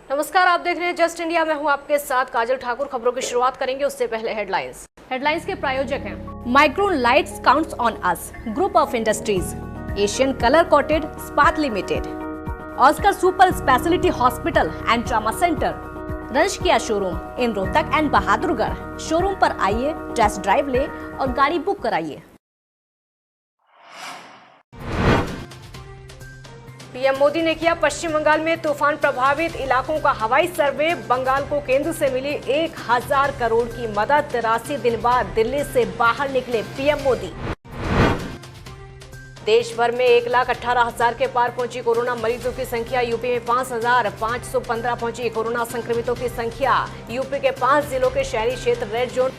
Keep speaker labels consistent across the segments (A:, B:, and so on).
A: नमस्कार, आप देख रहे हैं जस्ट इंडिया। मैं हूं आपके साथ काजल ठाकुर। खबरों की शुरुआत करेंगे उससे पहले हेडलाइंस के प्रायोजक हैं Micron lights counts on us, group of industries, Asian colour coated स्पात limited, Oscar super speciality hospital and trauma centre, रंश किया showroom in Rohtak and Bahadurgarh. Showroom पर आइए, टेस्ट ड्राइव ले और गाड़ी बुक कराइए। पीएम मोदी ने किया पश्चिम बंगाल में तूफान प्रभावित इलाकों का हवाई सर्वे। बंगाल को केंद्र से मिली 1000 करोड़ की मदद। 83 दिन बाद दिल्ली से बाहर निकले पीएम मोदी। देश भर में 1,18,000 के पार पहुंची कोरोना मरीजों की संख्या। यूपी में 5,515 पहुंची कोरोना संक्रमितों की संख्या। यूपी के 5 जिलों के शहरी क्षेत्र रेड जोन।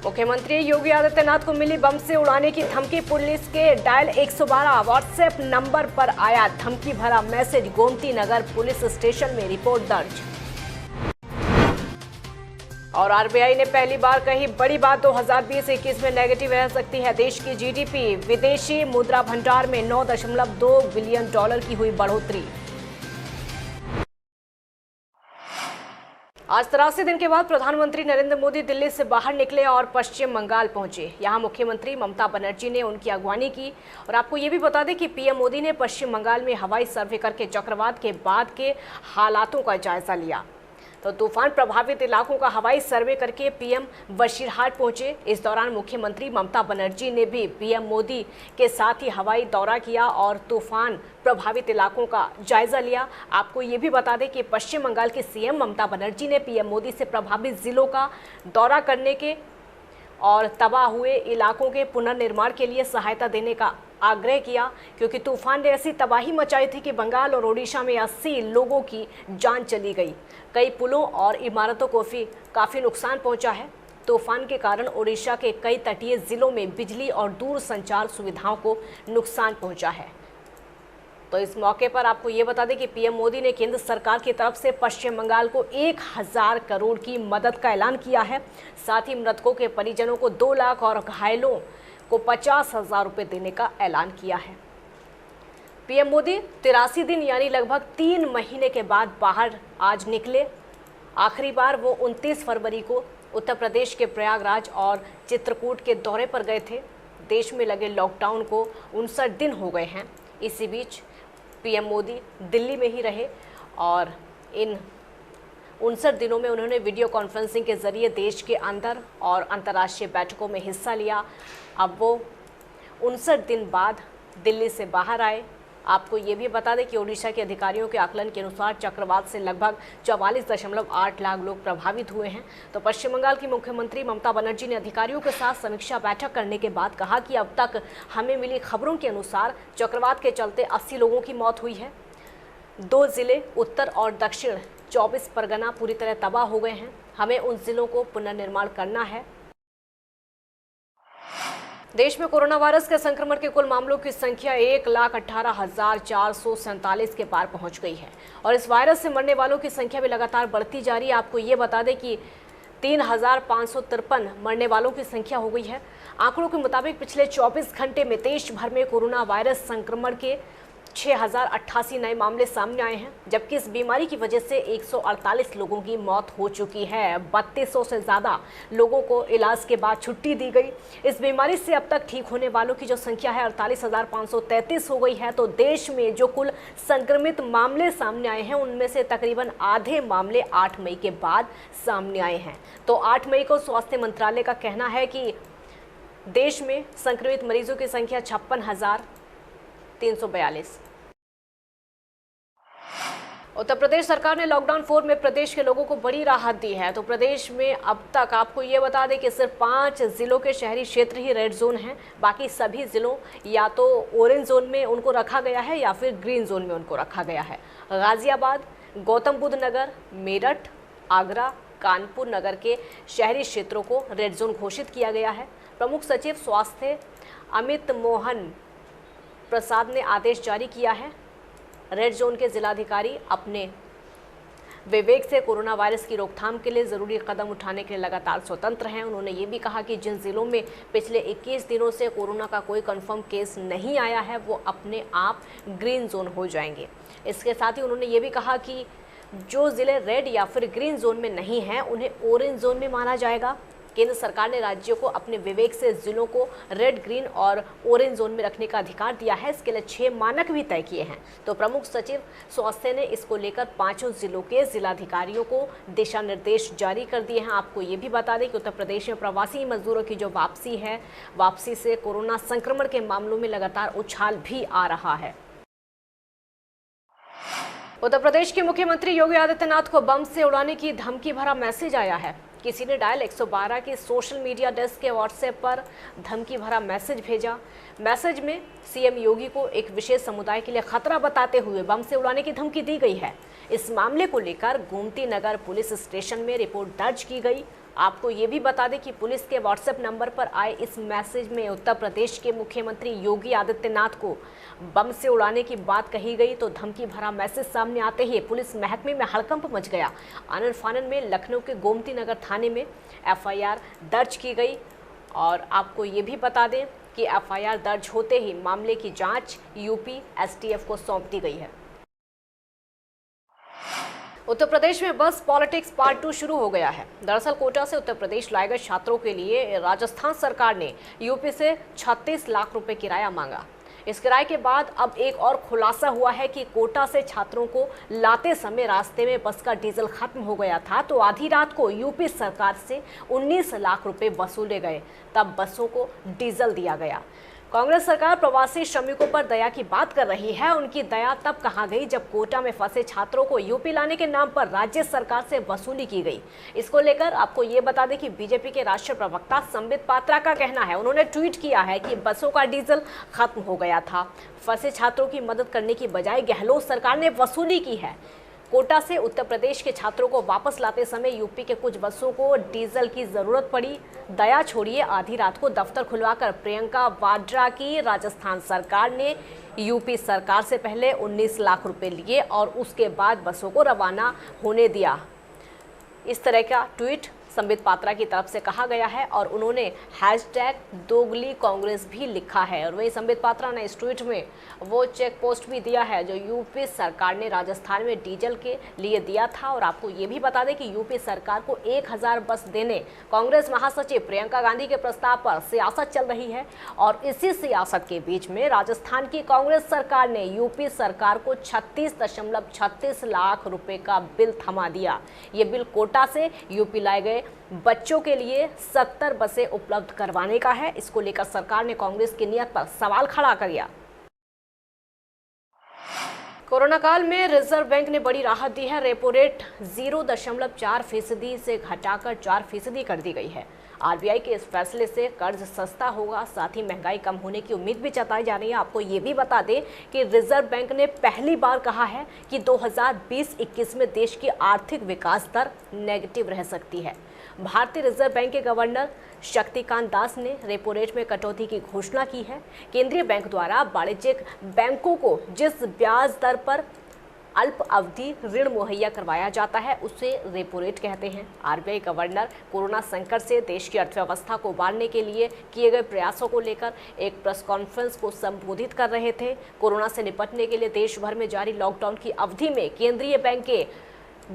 A: मुख्यमंत्री योगी आदित्यनाथ को मिली बम से उड़ाने की धमकी। पुलिस के डायल 112 व्हाट्सएप नंबर पर आया धमकी भरा message. Gomti Nagar police station में रिपोर्ट दर्ज। और आरबीआई ने पहली बार कही बड़ी बात, 2020-21 में नेगेटिव रह सकती है देश की जीडीपी। विदेशी मुद्रा भंडार में $9.2 बिलियन की हुई बढ़ोतरी। आज 83 दिन के बाद प्रधानमंत्री नरेंद्र मोदी दिल्ली से बाहर निकले और पश्चिम बंगाल पहुंचे। यहां मुख्यमंत्री ममता बनर्जी ने उनकी अगवानी की। और आपको ये भी बता दें कि पीएम मोदी ने पश्चिम बंगाल में हवाई सर्वे करके चक्रवात के बाद के हालातों का जायजा लिया। तो तूफान प्रभावित इलाकों का हवाई सर्वे करके पीएम बशीरहाट पहुंचे। इस दौरान मुख्यमंत्री ममता बनर्जी ने भी पीएम मोदी के साथ ही हवाई दौरा किया और तूफान प्रभावित इलाकों का जायजा लिया। आपको ये भी बता दें कि पश्चिम बंगाल की सीएम ममता बनर्जी ने पीएम मोदी से प्रभावित जिलों का दौरा करने के और तबाह हुए इलाकों के पुनर्निर्माण के लिए सहायता देने का आग्रह किया, क्योंकि तूफान ने ऐसी तबाही मचाई थी कि बंगाल और ओडिशा में 80 लोगों की जान चली गई। कई पुलों और इमारतों को काफ़ी नुकसान पहुंचा है। तूफान के कारण ओडिशा के कई तटीय जिलों में बिजली और दूर संचार सुविधाओं को नुकसान पहुंचा है। तो इस मौके पर आपको ये बता दें कि पीएम मोदी ने केंद्र सरकार की तरफ से पश्चिम बंगाल को 1000 करोड़ की मदद का ऐलान किया है। साथ ही मृतकों के परिजनों को 2 लाख और घायलों को 50,000 रुपये देने का ऐलान किया है। पीएम मोदी 83 दिन यानी लगभग 3 महीने के बाद बाहर आज निकले। आखिरी बार वो 29 फरवरी को उत्तर प्रदेश के प्रयागराज और चित्रकूट के दौरे पर गए थे। देश में लगे लॉकडाउन को 59 दिन हो गए हैं। इसी बीच पीएम मोदी दिल्ली में ही रहे और इन 59 दिनों में उन्होंने वीडियो कॉन्फ्रेंसिंग के जरिए देश के अंदर और अंतर्राष्ट्रीय बैठकों में हिस्सा लिया। अब वो 59 दिन बाद दिल्ली से बाहर आए। आपको ये भी बता दें कि ओडिशा के अधिकारियों के आकलन के अनुसार चक्रवात से लगभग 44.8 लाख लोग प्रभावित हुए हैं। तो पश्चिम बंगाल की मुख्यमंत्री ममता बनर्जी ने अधिकारियों के साथ समीक्षा बैठक करने के बाद कहा कि अब तक हमें मिली खबरों के अनुसार चक्रवात के चलते 80 लोगों की मौत हुई है। 2 जिले उत्तर और दक्षिण 24 परगना पूरी तरह तबाह हो गए हैं। हमें उन जिलों को पुनर्निर्माण करना है। देश में कोरोना वायरस के संक्रमण के कुल मामलों की संख्या 1,18,447 के पार पहुंच गई है और इस वायरस से मरने वालों की संख्या भी लगातार बढ़ती जा रही है। आपको ये बता दें कि 3,553 मरने वालों की संख्या हो गई है। आंकड़ों के मुताबिक पिछले 24 घंटे में देश भर में कोरोना वायरस संक्रमण के 6,088 नए मामले सामने आए हैं, जबकि इस बीमारी की वजह से 148 लोगों की मौत हो चुकी है। 3200 से ज़्यादा लोगों को इलाज के बाद छुट्टी दी गई। इस बीमारी से अब तक ठीक होने वालों की जो संख्या है 48,533 हो गई है। तो देश में जो कुल संक्रमित मामले सामने आए हैं उनमें से तकरीबन आधे मामले 8 मई के बाद सामने आए हैं। तो 8 मई को स्वास्थ्य मंत्रालय का कहना है कि देश में संक्रमित मरीजों की संख्या 56,342। उत्तर प्रदेश सरकार ने लॉकडाउन 4 में प्रदेश के लोगों को बड़ी राहत दी है। तो प्रदेश में अब तक आपको ये बता दें कि सिर्फ 5 जिलों के शहरी क्षेत्र ही रेड जोन हैं। बाकी सभी जिलों या तो ऑरेंज जोन में उनको रखा गया है या फिर ग्रीन जोन में उनको रखा गया है। गाजियाबाद, गौतम बुद्ध नगर, मेरठ, आगरा, कानपुर नगर के शहरी क्षेत्रों को रेड जोन घोषित किया गया है। प्रमुख सचिव स्वास्थ्य अमित मोहन प्रसाद ने आदेश जारी किया है। रेड जोन के जिलाधिकारी अपने विवेक से कोरोना वायरस की रोकथाम के लिए जरूरी कदम उठाने के लिए लगातार स्वतंत्र हैं। उन्होंने ये भी कहा कि जिन जिलों में पिछले 21 दिनों से कोरोना का कोई कंफर्म केस नहीं आया है वो अपने आप ग्रीन जोन हो जाएंगे। इसके साथ ही उन्होंने ये भी कहा कि जो जिले रेड या फिर ग्रीन जोन में नहीं हैं उन्हें ऑरेंज जोन में माना जाएगा। केंद्र सरकार ने राज्यों को अपने विवेक से जिलों को रेड, ग्रीन और ऑरेंज जोन में रखने का अधिकार दिया है। इसके लिए 6 मानक भी तय किए हैं। तो प्रमुख सचिव स्वास्थ्य ने इसको लेकर 5 जिलों के जिलाधिकारियों को दिशा निर्देश जारी कर दिए हैं। आपको ये भी बता दें कि उत्तर प्रदेश में प्रवासी मजदूरों की जो वापसी है, वापसी से कोरोना संक्रमण के मामलों में लगातार उछाल भी आ रहा है। उत्तर प्रदेश के मुख्यमंत्री योगी आदित्यनाथ को बम से उड़ाने की धमकी भरा मैसेज आया है। किसी ने डायल 112 के सोशल मीडिया डेस्क के व्हाट्सएप पर धमकी भरा मैसेज भेजा। मैसेज में सीएम योगी को एक विशेष समुदाय के लिए खतरा बताते हुए बम से उड़ाने की धमकी दी गई है। इस मामले को लेकर गोमती नगर पुलिस स्टेशन में रिपोर्ट दर्ज की गई। आपको ये भी बता दें कि पुलिस के व्हाट्सएप नंबर पर आए इस मैसेज में उत्तर प्रदेश के मुख्यमंत्री योगी आदित्यनाथ को बम से उड़ाने की बात कही गई। तो धमकी भरा मैसेज सामने आते ही पुलिस महकमे में हड़कंप मच गया। आनन फानन में लखनऊ के गोमती नगर थाने में एफआईआर दर्ज की गई। और आपको ये भी बता दें कि एफआईआर दर्ज होते ही मामले की जांच यूपी एसटीएफ को सौंप दी गई है। उत्तर प्रदेश में बस पॉलिटिक्स पार्ट 2 शुरू हो गया है। दरअसल कोटा से उत्तर प्रदेश लाए गए छात्रों के लिए राजस्थान सरकार ने यूपी से 36 लाख रुपए किराया मांगा। इस किराए के बाद अब एक और खुलासा हुआ है कि कोटा से छात्रों को लाते समय रास्ते में बस का डीजल खत्म हो गया था, तो आधी रात को यूपी सरकार से 19 लाख रुपए वसूले गए, तब बसों को डीजल दिया गया। कांग्रेस सरकार प्रवासी श्रमिकों पर दया की बात कर रही है। उनकी दया तब कहाँ गई जब कोटा में फंसे छात्रों को यूपी लाने के नाम पर राज्य सरकार से वसूली की गई। इसको लेकर आपको ये बता दें कि बीजेपी के राष्ट्रीय प्रवक्ता संबित पात्रा का कहना है, उन्होंने ट्वीट किया है कि बसों का डीजल खत्म हो गया था। फंसे छात्रों की मदद करने की बजाय गहलोत सरकार ने वसूली की है। कोटा से उत्तर प्रदेश के छात्रों को वापस लाते समय यूपी के कुछ बसों को डीजल की जरूरत पड़ी। दया छोड़िए, आधी रात को दफ्तर खुलवाकर प्रियंका वाड्रा की राजस्थान सरकार ने यूपी सरकार से पहले 19 लाख रुपए लिए और उसके बाद बसों को रवाना होने दिया। इस तरह का ट्वीट संबित पात्रा की तरफ से कहा गया है और उन्होंने #दोगली कांग्रेस भी लिखा है। और वहीं संबित पात्रा ने इस ट्वीट में वो चेक पोस्ट भी दिया है जो यूपी सरकार ने राजस्थान में डीजल के लिए दिया था। और आपको ये भी बता दें कि यूपी सरकार को 1000 बस देने कांग्रेस महासचिव प्रियंका गांधी के प्रस्ताव पर सियासत चल रही है। और इसी सियासत के बीच में राजस्थान की कांग्रेस सरकार ने यूपी सरकार को 36.36 लाख रुपए का बिल थमा दिया। ये बिल कोटा से यूपी लाए गए बच्चों के लिए 70 बसें उपलब्ध करवाने का है। इसको लेकर सरकार ने कांग्रेस की नीयत पर सवाल खड़ा कर दिया। कोरोना काल में रिजर्व बैंक ने बड़ी राहत दी है। रेपो रेट 0.4% से घटाकर 4% कर दी गई है। आरबीआई के इस फैसले से कर्ज सस्ता होगा, साथ ही महंगाई कम होने की उम्मीद भी जताई जा रही है। आपको ये भी बता दें कि रिजर्व बैंक ने पहली बार कहा है कि 2020-21 में देश की आर्थिक विकास दर नेगेटिव रह सकती है। भारतीय रिजर्व बैंक के गवर्नर शक्तिकांत दास ने रेपो रेट में कटौती की घोषणा की है। केंद्रीय बैंक द्वारा वाणिज्यिक बैंकों को जिस ब्याज दर पर अल्प अवधि ऋण मुहैया करवाया जाता है उसे रेपो रेट कहते हैं। आरबीआई गवर्नर कोरोना संकट से देश की अर्थव्यवस्था को उबारने के लिए किए गए प्रयासों को लेकर एक प्रेस कॉन्फ्रेंस को संबोधित कर रहे थे। कोरोना से निपटने के लिए देश भर में जारी लॉकडाउन की अवधि में केंद्रीय बैंक के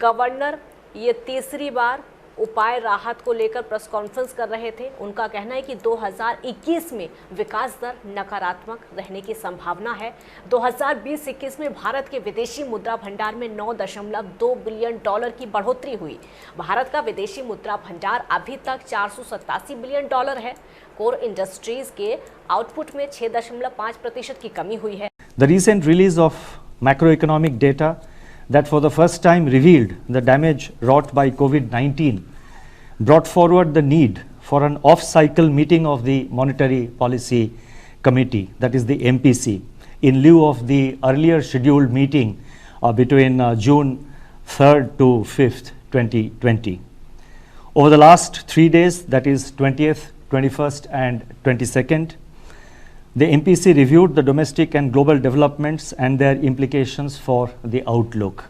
A: गवर्नर ये तीसरी बार उपाय राहत को लेकर प्रेस कॉन्फ्रेंस कर रहे थे। उनका कहना है कि 2021 में विकास दर नकारात्मक रहने की संभावना है। 2020-21 में भारत के विदेशी मुद्रा भंडार में $9.2 बिलियन की बढ़ोतरी हुई। भारत का विदेशी मुद्रा भंडार अभी तक $487 बिलियन है। कोर इंडस्ट्रीज के आउटपुट में 6.5% की कमी हुई है।
B: The recent release of macroeconomic data that for the first time revealed the damage wrought by COVID-19 brought forward the need for an off-cycle meeting of the Monetary Policy Committee, that is the MPC, in lieu of the earlier scheduled meeting between June 3rd to 5th, 2020. Over the last 3 days, that is 20th, 21st and 22nd, the MPC reviewed the domestic and global developments and their implications for the outlook.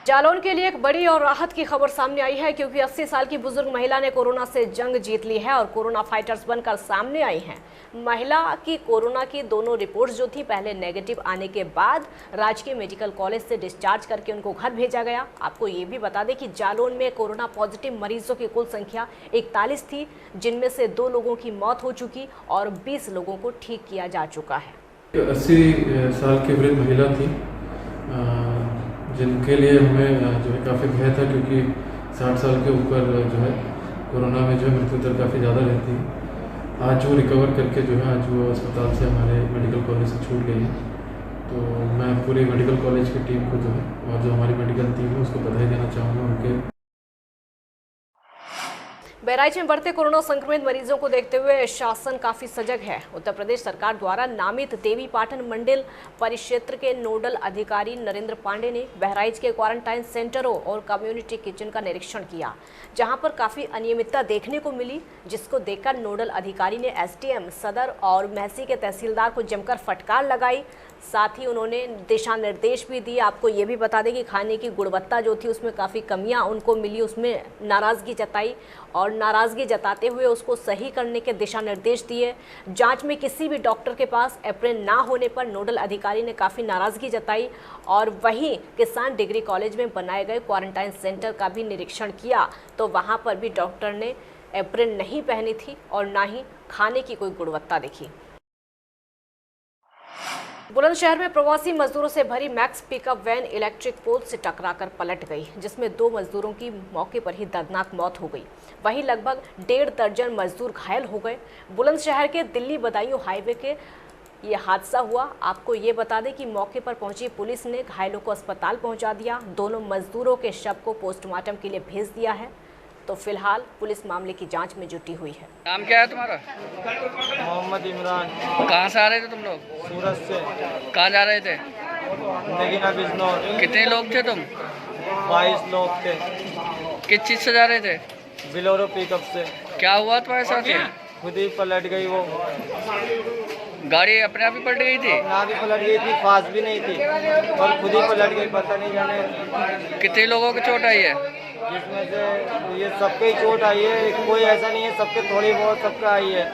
A: Jalaun के लिए एक बड़ी और राहत की खबर सामने आई है, क्योंकि 80 साल की बुजुर्ग महिला ने कोरोना से जंग जीत ली है और कोरोना फाइटर्स बनकर सामने आई हैं। महिला की कोरोना की दोनों रिपोर्ट्स जो थी पहले नेगेटिव आने के बाद राजकीय मेडिकल कॉलेज से डिस्चार्ज करके उनको घर भेजा गया। आपको ये भी बता दें कि जालौन में कोरोना पॉजिटिव मरीजों की कुल संख्या 41 थी, जिनमें से 2 लोगों की मौत हो चुकी और 20 लोगों को ठीक किया जा चुका है।
C: 80 साल की वृद्ध महिला थी, जिनके लिए हमें जो है काफ़ी भय था, क्योंकि 60 साल के ऊपर जो है कोरोना में जो है मृत्यु दर काफ़ी ज़्यादा रहती है। आज वो रिकवर करके जो है आज वो अस्पताल से हमारे मेडिकल कॉलेज से छूट गई है। तो मैं पूरी मेडिकल कॉलेज की टीम को जो है और जो हमारी मेडिकल टीम है उसको बधाई देना चाहूँगा उनके।
A: बहराइच में बढ़ते कोरोना संक्रमित मरीजों को देखते हुए शासन काफी सजग है। उत्तर प्रदेश सरकार द्वारा नामित देवी पाटन मंडल परिक्षेत्र के नोडल अधिकारी नरेंद्र पांडे ने बहराइच के क्वारंटाइन सेंटरों और कम्युनिटी किचन का निरीक्षण किया, जहां पर काफी अनियमितता देखने को मिली, जिसको देखकर नोडल अधिकारी ने एसडीएम सदर और महसी के तहसीलदार को जमकर फटकार लगाई। साथ ही उन्होंने दिशा निर्देश भी दिए। आपको ये भी बता दें कि खाने की गुणवत्ता जो थी उसमें काफ़ी कमियां उनको मिली, उसमें नाराज़गी जताई और नाराज़गी जताते हुए उसको सही करने के दिशा निर्देश दिए। जांच में किसी भी डॉक्टर के पास एप्रेन ना होने पर नोडल अधिकारी ने काफ़ी नाराज़गी जताई और वहीं किसान डिग्री कॉलेज में बनाए गए क्वारंटाइन सेंटर का भी निरीक्षण किया, तो वहाँ पर भी डॉक्टर ने एप्रेन नहीं पहनी थी और ना ही खाने की कोई गुणवत्ता देखी। बुलंदशहर में प्रवासी मजदूरों से भरी Max pickup van electric pole से टकराकर पलट गई, जिसमें 2 मजदूरों की मौके पर ही दर्दनाक मौत हो गई। वहीं लगभग 1.5 दर्जन मजदूर घायल हो गए। बुलंदशहर के दिल्ली बदायूं हाईवे के ये हादसा हुआ। आपको ये बता दें कि मौके पर पहुंची पुलिस ने घायलों को अस्पताल पहुंचा दिया। दोनों मजदूरों के शव को पोस्टमार्टम के लिए भेज दिया है। तो फिलहाल पुलिस मामले की जांच में जुटी हुई है।
D: नाम क्या है तुम्हारा?
E: मोहम्मद इमरान।
D: कहाँ से आ रहे थे तुम लोग?
E: सूरत से।
D: कहाँ जा रहे थे?
E: नगीना बिजनौर।
D: कितने लोग थे तुम?
E: 22 लोग थे।
D: किस चीज़ से जा रहे थे?
E: बिलोरो पिकअप से।
D: क्या हुआ तुम्हारे साथ?
E: खुद ही पलट गई वो
D: गाड़ी अपने आप ही पलट गई थी?
E: ना भी पलट गई थी, फास्ट भी नहीं थी और खुद ही पलट गई, पता नहीं जाने
D: कितने लोगों की चोट आई है?
E: जिसमें से ये सबके ही चोट आई है, कोई ऐसा नहीं है, सबके थोड़ी बहुत सबका आई है।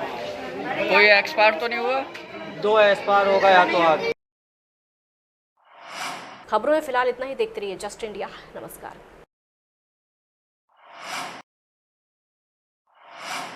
D: कोई एक्सपायर तो नहीं हुआ?
E: 2 एक्सपायर हो गए हाथों हाथ।
A: खबरों में फिलहाल इतना ही। देखते रहिए जस्ट इंडिया। नमस्कार।